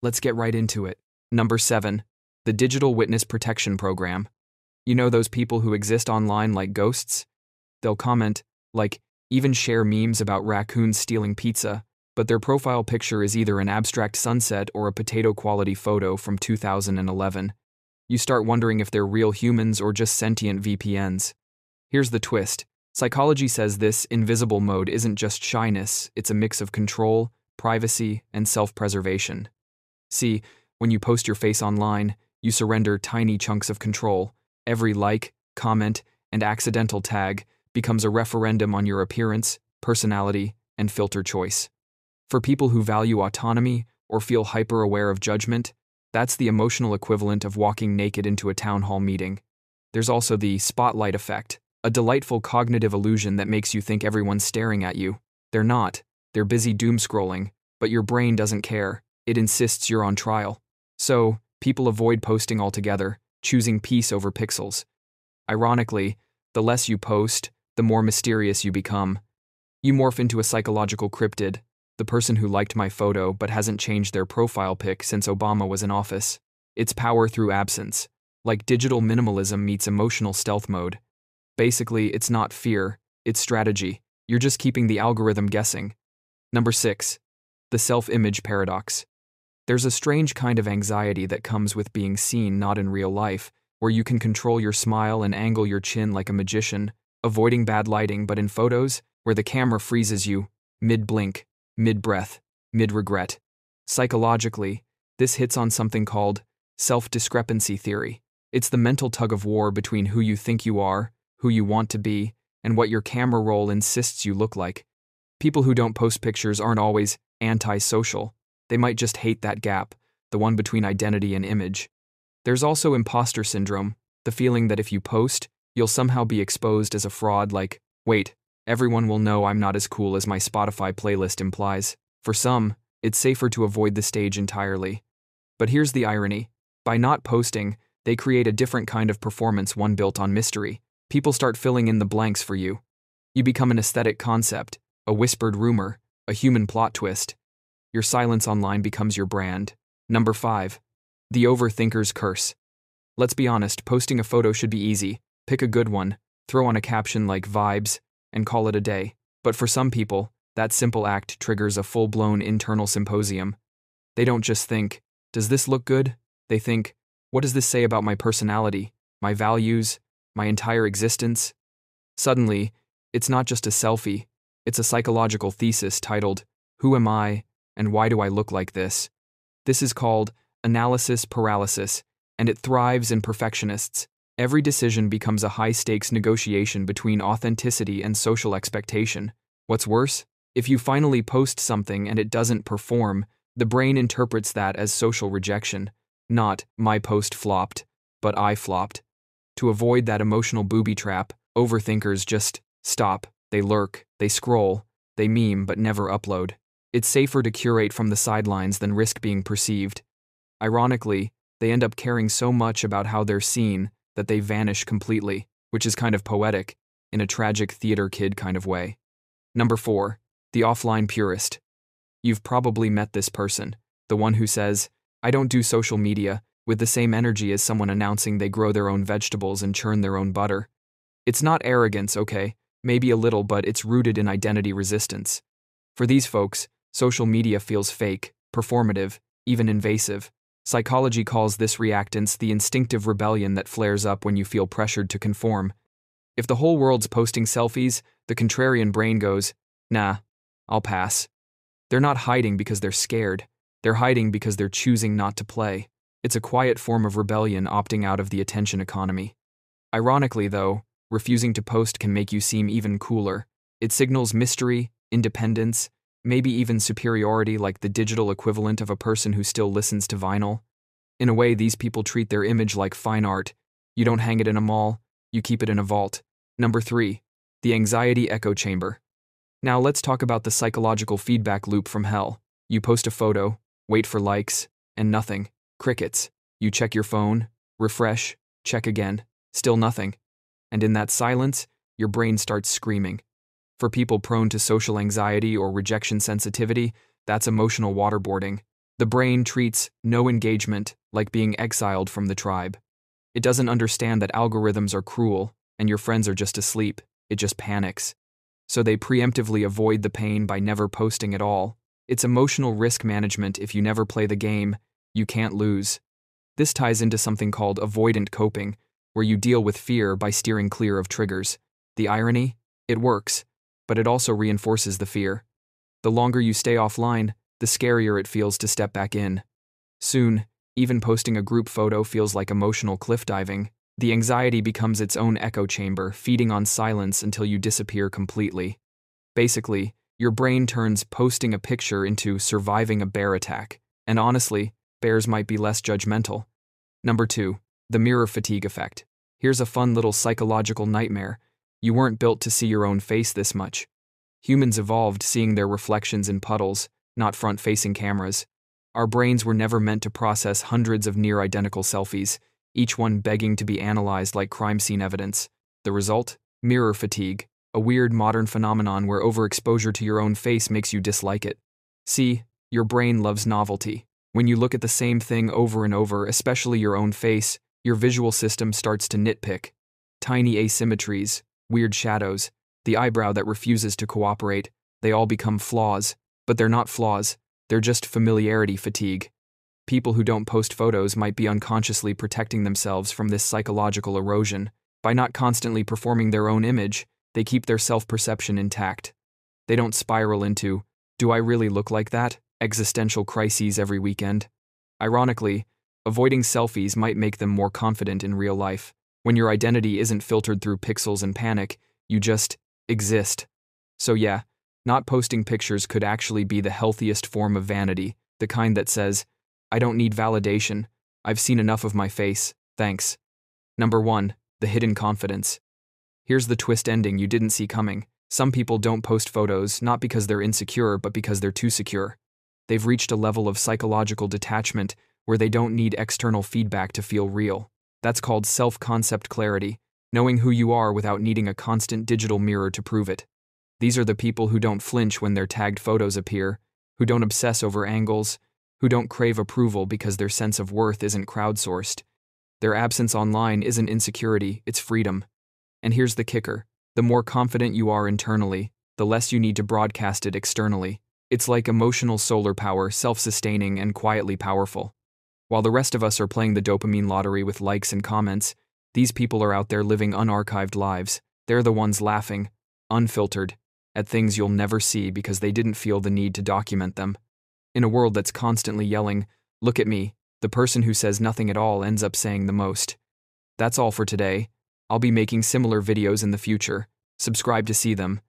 Let's get right into it. Number 7. The Digital Witness Protection Program. You know those people who exist online like ghosts? They'll comment, like, even share memes about raccoons stealing pizza, but their profile picture is either an abstract sunset or a potato-quality photo from 2011. You start wondering if they're real humans or just sentient VPNs. Here's the twist. Psychology says this invisible mode isn't just shyness, it's a mix of control, privacy, and self-preservation. See, when you post your face online, you surrender tiny chunks of control. Every like, comment, and accidental tag becomes a referendum on your appearance, personality, and filter choice. For people who value autonomy or feel hyper-aware of judgment, that's the emotional equivalent of walking naked into a town hall meeting. There's also the spotlight effect, a delightful cognitive illusion that makes you think everyone's staring at you. They're not. They're busy doom-scrolling, but your brain doesn't care. It insists you're on trial. So, people avoid posting altogether, choosing peace over pixels. Ironically, the less you post, the more mysterious you become. You morph into a psychological cryptid, the person who liked my photo but hasn't changed their profile pic since Obama was in office. It's power through absence, like digital minimalism meets emotional stealth mode. Basically, it's not fear, it's strategy. You're just keeping the algorithm guessing. Number 6. The self-image paradox. There's a strange kind of anxiety that comes with being seen not in real life, where you can control your smile and angle your chin like a magician, avoiding bad lighting, but in photos, where the camera freezes you, mid-blink, mid-breath, mid-regret. Psychologically, this hits on something called self-discrepancy theory. It's the mental tug-of-war between who you think you are, who you want to be, and what your camera roll insists you look like. People who don't post pictures aren't always anti-social. They might just hate that gap, the one between identity and image. There's also imposter syndrome, the feeling that if you post, you'll somehow be exposed as a fraud like, wait, everyone will know I'm not as cool as my Spotify playlist implies. For some, it's safer to avoid the stage entirely. But here's the irony. By not posting, they create a different kind of performance, one built on mystery. People start filling in the blanks for you. You become an aesthetic concept, a whispered rumor, a human plot twist. Your silence online becomes your brand. Number 5. The Overthinker's Curse. Let's be honest, posting a photo should be easy. Pick a good one, throw on a caption like vibes, and call it a day. But for some people, that simple act triggers a full-blown internal symposium. They don't just think, does this look good? They think, what does this say about my personality, my values, my entire existence? Suddenly, it's not just a selfie, it's a psychological thesis titled, Who Am I, and Why Do I Look Like This? This is called analysis paralysis, and it thrives in perfectionists. Every decision becomes a high-stakes negotiation between authenticity and social expectation. What's worse, if you finally post something and it doesn't perform, the brain interprets that as social rejection. Not, my post flopped, but I flopped. To avoid that emotional booby trap, overthinkers just stop, they lurk, they scroll, they meme but never upload. It's safer to curate from the sidelines than risk being perceived. Ironically, they end up caring so much about how they're seen that they vanish completely, which is kind of poetic, in a tragic theater kid kind of way. Number 4. The Offline Purist. You've probably met this person, the one who says, I don't do social media, with the same energy as someone announcing they grow their own vegetables and churn their own butter. It's not arrogance, okay, maybe a little, but it's rooted in identity resistance. For these folks, social media feels fake, performative, even invasive. Psychology calls this reactance the instinctive rebellion that flares up when you feel pressured to conform. If the whole world's posting selfies, the contrarian brain goes, nah, I'll pass. They're not hiding because they're scared. They're hiding because they're choosing not to play. It's a quiet form of rebellion opting out of the attention economy. Ironically, though, refusing to post can make you seem even cooler. It signals mystery, independence, maybe even superiority, like the digital equivalent of a person who still listens to vinyl. In a way, these people treat their image like fine art. You don't hang it in a mall, you keep it in a vault. Number 3. The Anxiety Echo Chamber. Now let's talk about the psychological feedback loop from hell. You post a photo, wait for likes, and nothing. Crickets. You check your phone, refresh, check again, still nothing. And in that silence, your brain starts screaming. For people prone to social anxiety or rejection sensitivity, that's emotional waterboarding. The brain treats no engagement like being exiled from the tribe. It doesn't understand that algorithms are cruel and your friends are just asleep. It just panics. So they preemptively avoid the pain by never posting at all. It's emotional risk management. If you never play the game, you can't lose. This ties into something called avoidant coping, where you deal with fear by steering clear of triggers. The irony? It works, but it also reinforces the fear. The longer you stay offline, the scarier it feels to step back in. Soon, even posting a group photo feels like emotional cliff diving. The anxiety becomes its own echo chamber, feeding on silence until you disappear completely. Basically, your brain turns posting a picture into surviving a bear attack. And honestly, bears might be less judgmental. Number 2, the mirror fatigue effect. Here's a fun little psychological nightmare. You weren't built to see your own face this much. Humans evolved seeing their reflections in puddles, not front-facing cameras. Our brains were never meant to process hundreds of near-identical selfies, each one begging to be analyzed like crime scene evidence. The result? Mirror fatigue, a weird modern phenomenon where overexposure to your own face makes you dislike it. See, your brain loves novelty. When you look at the same thing over and over, especially your own face, your visual system starts to nitpick. Tiny asymmetries, weird shadows, the eyebrow that refuses to cooperate, they all become flaws. But they're not flaws, they're just familiarity fatigue. People who don't post photos might be unconsciously protecting themselves from this psychological erosion. By not constantly performing their own image, they keep their self-perception intact. They don't spiral into, "Do I really look like that?" existential crises every weekend. Ironically, avoiding selfies might make them more confident in real life. When your identity isn't filtered through pixels and panic, you just exist. So yeah, not posting pictures could actually be the healthiest form of vanity, the kind that says, "I don't need validation. I've seen enough of my face, thanks." Number 1, the hidden confidence. Here's the twist ending you didn't see coming. Some people don't post photos not because they're insecure, but because they're too secure. They've reached a level of psychological detachment where they don't need external feedback to feel real. That's called self-concept clarity, knowing who you are without needing a constant digital mirror to prove it. These are the people who don't flinch when their tagged photos appear, who don't obsess over angles, who don't crave approval because their sense of worth isn't crowdsourced. Their absence online isn't insecurity, it's freedom. And here's the kicker. The more confident you are internally, the less you need to broadcast it externally. It's like emotional solar power, self-sustaining and quietly powerful. While the rest of us are playing the dopamine lottery with likes and comments, these people are out there living unarchived lives. They're the ones laughing, unfiltered, at things you'll never see because they didn't feel the need to document them. In a world that's constantly yelling, "Look at me," the person who says nothing at all ends up saying the most. That's all for today. I'll be making similar videos in the future. Subscribe to see them.